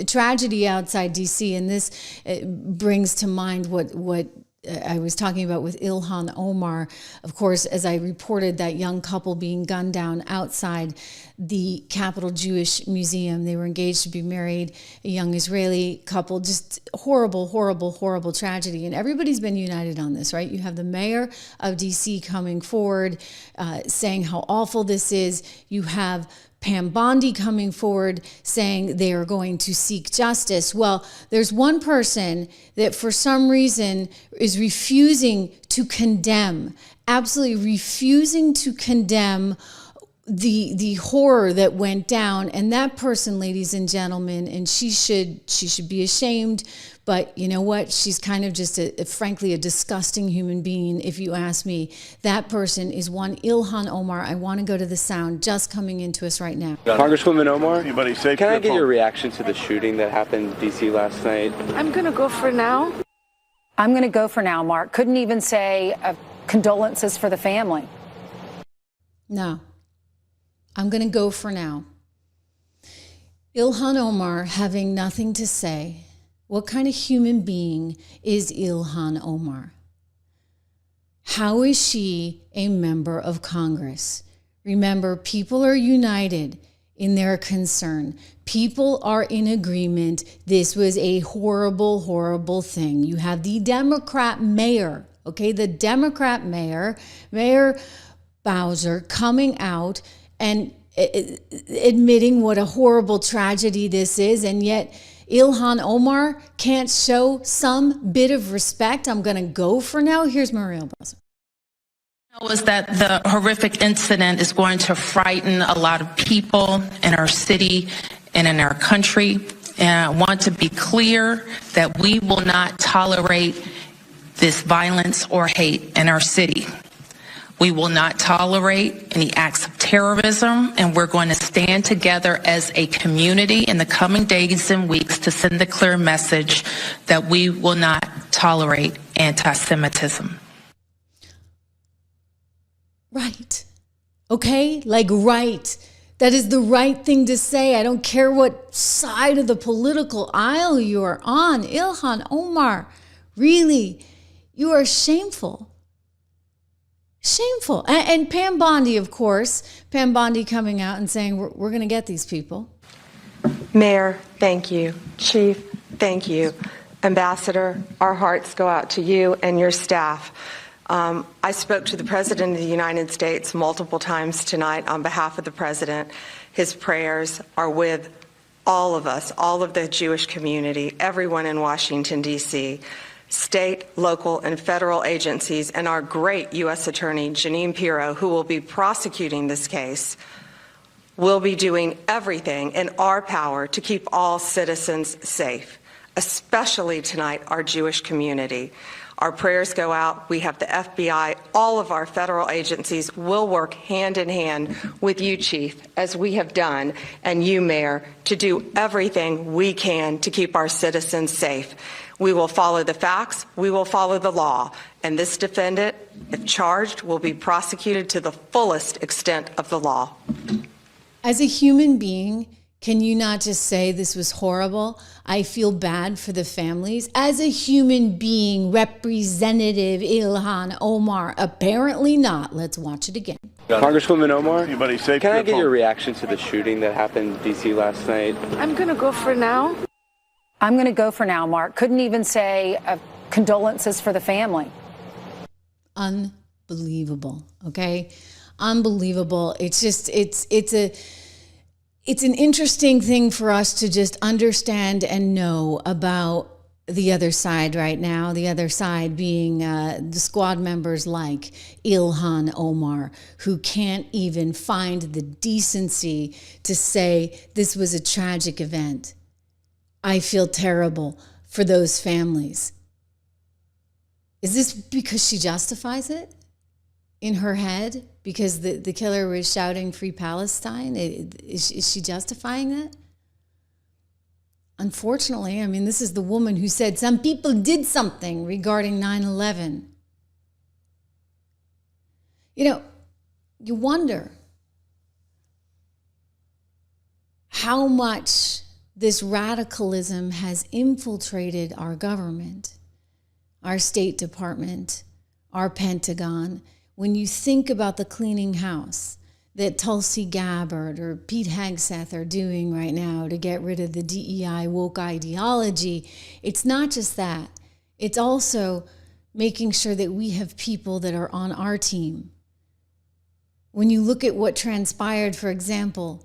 tragedy outside DC, and this brings to mind what I was talking about with Ilhan Omar. Of course, as I reported, that young couple being gunned down outside the Capital Jewish Museum. They were engaged to be married, a young Israeli couple. Just horrible, horrible, horrible tragedy. And everybody's been united on this, right? You have the mayor of DC coming forward, saying how awful this is. You have Pam Bondi coming forward saying they are going to seek justice. Well, there's one person that for some reason is refusing to condemn, absolutely refusing to condemn the horror that went down. And that person, ladies and gentlemen, and she should be ashamed, but you know what? She's kind of just frankly a disgusting human being, if you ask me. That person is one Ilhan Omar. I want to go to the sound just coming into us right now. Congresswoman Omar, anybody safe? Can I get your reaction to the shooting that happened in D.C. last night? I'm going to go for now. I'm going to go for now, Mark. Couldn't even say condolences for the family. No. I'm going to go for now. Ilhan Omar having nothing to say. What kind of human being is Ilhan Omar? How is she a member of Congress? Remember, people are united in their concern. People are in agreement. This was a horrible, horrible thing. You have the Democrat mayor, okay? The Democrat mayor, Mayor Bowser, coming out and admitting what a horrible tragedy this is, and yet Ilhan Omar can't show some bit of respect. I'm going to go for now. Here's Maria Bowser. Was that the horrific incident is going to frighten a lot of people in our city and in our country. And I want to be clear that we will not tolerate this violence or hate in our city. We will not tolerate any acts of terrorism, and we're going to stand together as a community in the coming days and weeks to send the clear message that we will not tolerate anti-Semitism. Right. Okay? Like, right. That is the right thing to say. I don't care what side of the political aisle you are on. Ilhan Omar, really, you are shameful. Shameful. And Pam Bondi, of course, Pam Bondi coming out and saying, we're going to get these people. Mayor, thank you. Chief, thank you. Ambassador, our hearts go out to you and your staff. I spoke to the President of the United States multiple times tonight on behalf of the President. His prayers are with all of us, all of the Jewish community, everyone in Washington, D.C., state, local, and federal agencies, and our great U.S. Attorney, Jeanine Pirro, who will be prosecuting this case, will be doing everything in our power to keep all citizens safe, especially tonight our Jewish community. Our prayers go out. We have the FBI. All of our federal agencies will work hand in hand with you, Chief, as we have done, and you, Mayor, to do everything we can to keep our citizens safe. We will follow the facts. We will follow the law. And this defendant, if charged, will be prosecuted to the fullest extent of the law. As a human being, can you not just say this was horrible? I feel bad for the families. As a human being, Representative Ilhan Omar, apparently not. Let's watch it again. Congresswoman Omar, anybody safe? Can I get your reaction to the shooting that happened in D.C. last night? I'm going to go for now. I'm going to go for now, Mark. Couldn't even say condolences for the family. Unbelievable. Okay. Unbelievable. It's just, it's an interesting thing for us to just understand and know about the other side right now. The other side being the squad members like Ilhan Omar, who can't even find the decency to say this was a tragic event. I feel terrible for those families. Is this because she justifies it in her head? Because the killer was shouting Free Palestine? Is she justifying that? Unfortunately, I mean, this is the woman who said some people did something regarding 9/11. You know, you wonder how much this radicalism has infiltrated our government, our State Department, our Pentagon. When you think about the cleaning house that Tulsi Gabbard or Pete Hegseth are doing right now to get rid of the DEI woke ideology, it's not just that. It's also making sure that we have people that are on our team. When you look at what transpired, for example,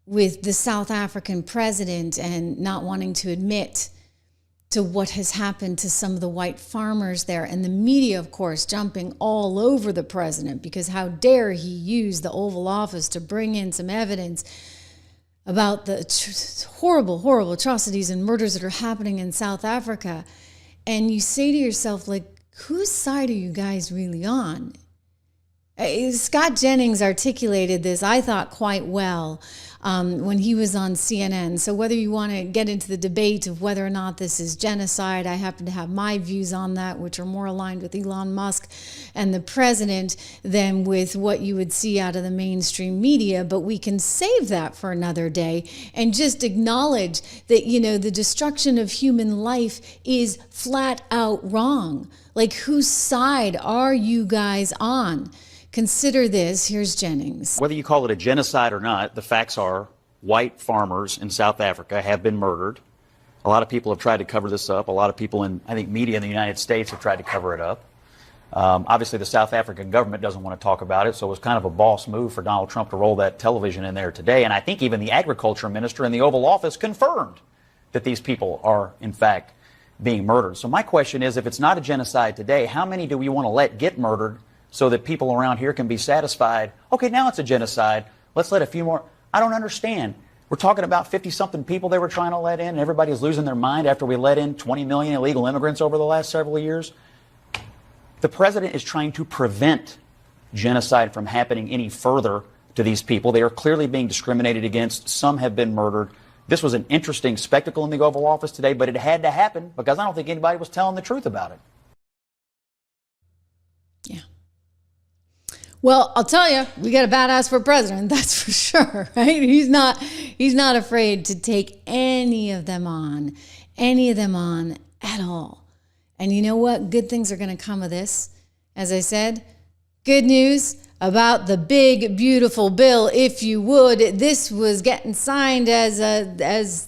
with the South African president and not wanting to admit to what has happened to some of the white farmers there, and the media, of course, jumping all over the president because how dare he use the Oval Office to bring in some evidence about the horrible, horrible atrocities and murders that are happening in South Africa. And you say to yourself, like, whose side are you guys really on? Scott Jennings articulated this, I thought, quite well when he was on CNN. So whether you want to get into the debate of whether or not this is genocide, I happen to have my views on that, which are more aligned with Elon Musk and the president than with what you would see out of the mainstream media. But we can save that for another day and just acknowledge that, you know, the destruction of human life is flat out wrong. Like, whose side are you guys on? Consider this. Here's Jennings. Whether you call it a genocide or not, the facts are white farmers in South Africa have been murdered. A lot of people have tried to cover this up. A lot of people in, I think, media in the United States have tried to cover it up. Obviously, the South African government doesn't want to talk about it, so it was kind of a boss move for Donald Trump to roll that television in there today. And I think even the agriculture minister in the Oval Office confirmed that these people are, in fact, being murdered. So my question is, if it's not a genocide today, how many do we want to let get murdered so that people around here can be satisfied? Okay, now it's a genocide. Let's let a few more. I don't understand. We're talking about 50-something people they were trying to let in, and everybody's losing their mind after we let in 20 million illegal immigrants over the last several years. The president is trying to prevent genocide from happening any further to these people. They are clearly being discriminated against. Some have been murdered. This was an interesting spectacle in the Oval Office today, but it had to happen because I don't think anybody was telling the truth about it. Yeah. Well, I'll tell you, we got a badass for president, that's for sure, right? He's not afraid to take any of them on at all. And you know what? Good things are going to come of this. As I said, good news about the big, beautiful bill, if you would. This was getting signed as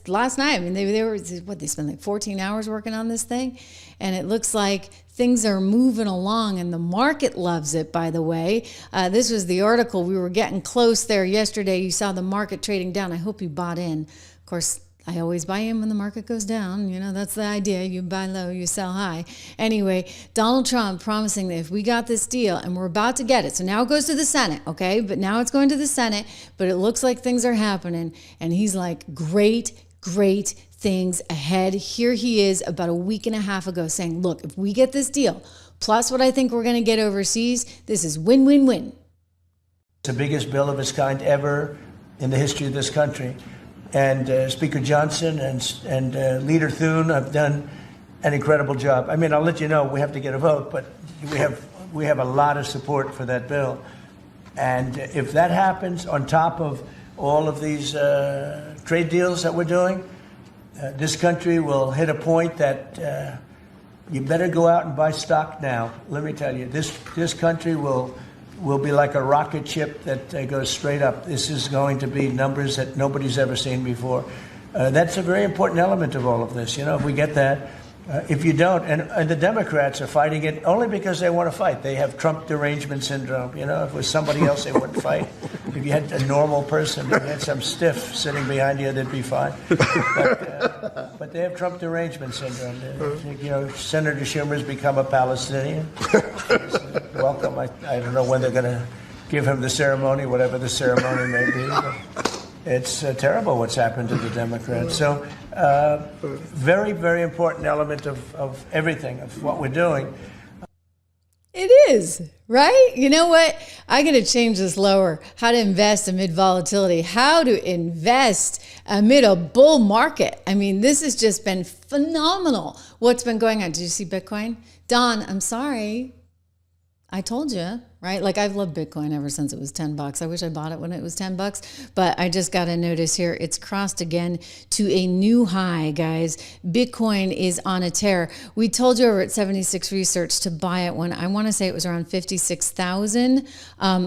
last night. I mean, they spent like 14 hours working on this thing, and it looks like things are moving along, and the market loves it, by the way. This was the article. We were getting close there yesterday. You saw the market trading down. I hope you bought in. Of course, I always buy in when the market goes down. You know, that's the idea. You buy low, you sell high. Anyway, Donald Trump promising that if we got this deal, and we're about to get it. So now it goes to the Senate, okay? But now it's going to the Senate, but it looks like things are happening. And he's like, great things ahead. Here he is about a week and a half ago saying, look, if we get this deal, plus what I think we're going to get overseas, this is win-win-win. It's the biggest bill of its kind ever in the history of this country. And Speaker Johnson and Leader Thune have done an incredible job. I mean, I'll let you know we have to get a vote, but we have a lot of support for that bill. And if that happens on top of all of these trade deals that we're doing, this country will hit a point that you better go out and buy stock now. Let me tell you, this country will be like a rocket ship that goes straight up. This is going to be numbers that nobody's ever seen before. That's a very important element of all of this. You know, if we get that, if you don't, and the Democrats are fighting it only because they want to fight. They have Trump derangement syndrome. You know, if it was somebody else, they wouldn't fight. If you had a normal person, if you had some stiff sitting behind you, they'd be fine. But they have Trump derangement syndrome. You know, Senator Schumer's become a Palestinian. Welcome. I don't know when they're going to give him the ceremony, whatever the ceremony may be. But it's terrible what's happened to the Democrats. So very, very important element of everything, of what we're doing. It is, right? You know what? I got to change this lower. How to invest amid volatility. How to invest amid a bull market. I mean, this has just been phenomenal. What's been going on? Did you see Bitcoin? Don, I'm sorry. I told you, right? Like I've loved Bitcoin ever since it was $10. I wish I bought it when it was $10, but I just got a notice here. It's crossed again to a new high, guys. Bitcoin is on a tear. We told you over at 76 Research to buy it when I want to say it was around 56,000.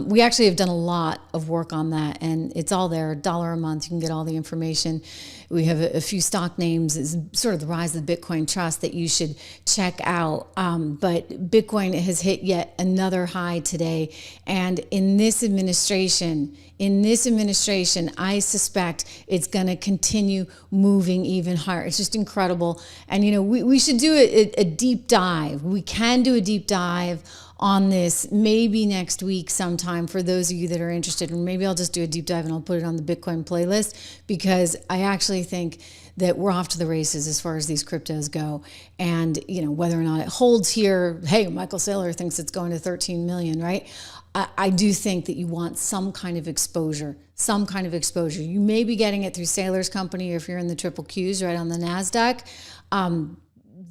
We actually have done a lot of work on that, and it's all there. $1 a month. You can get all the information. We have a few stock names. It's sort of the rise of the Bitcoin trust that you should check out. But Bitcoin has hit yet another high today. And in this administration, I suspect it's going to continue moving even higher. It's just incredible. And, you know, we should do a deep dive. We can do a deep dive on this maybe next week sometime for those of you that are interested, and maybe I'll just do a deep dive and I'll put it on the Bitcoin playlist, because I actually think that we're off to the races as far as these cryptos go. And, you know, whether or not it holds here, hey, Michael Saylor thinks it's going to 13 million, right? I do think that you want some kind of exposure, You may be getting it through Saylor's company, or if you're in the triple Qs right on the NASDAQ.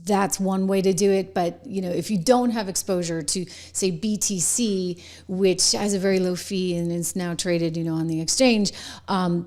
That's one way to do it. But, you know, if you don't have exposure to, say, BTC, which has a very low fee and is now traded, you know, on the exchange,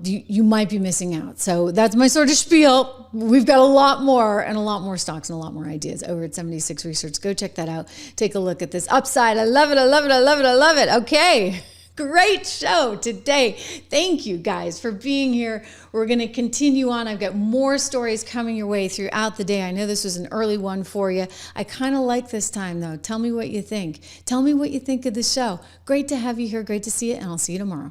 you might be missing out. So that's my sort of spiel. We've got a lot more stocks and a lot more ideas over at 76 Research. Go check that out. Take a look at this upside. I love it. Okay. Great show today. Thank you guys for being here. We're going to continue on. I've got more stories coming your way throughout the day. I know this was an early one for you. I kind of like this time though. Tell me what you think. Tell me what you think of the show. Great to have you here. Great to see you. And I'll see you tomorrow.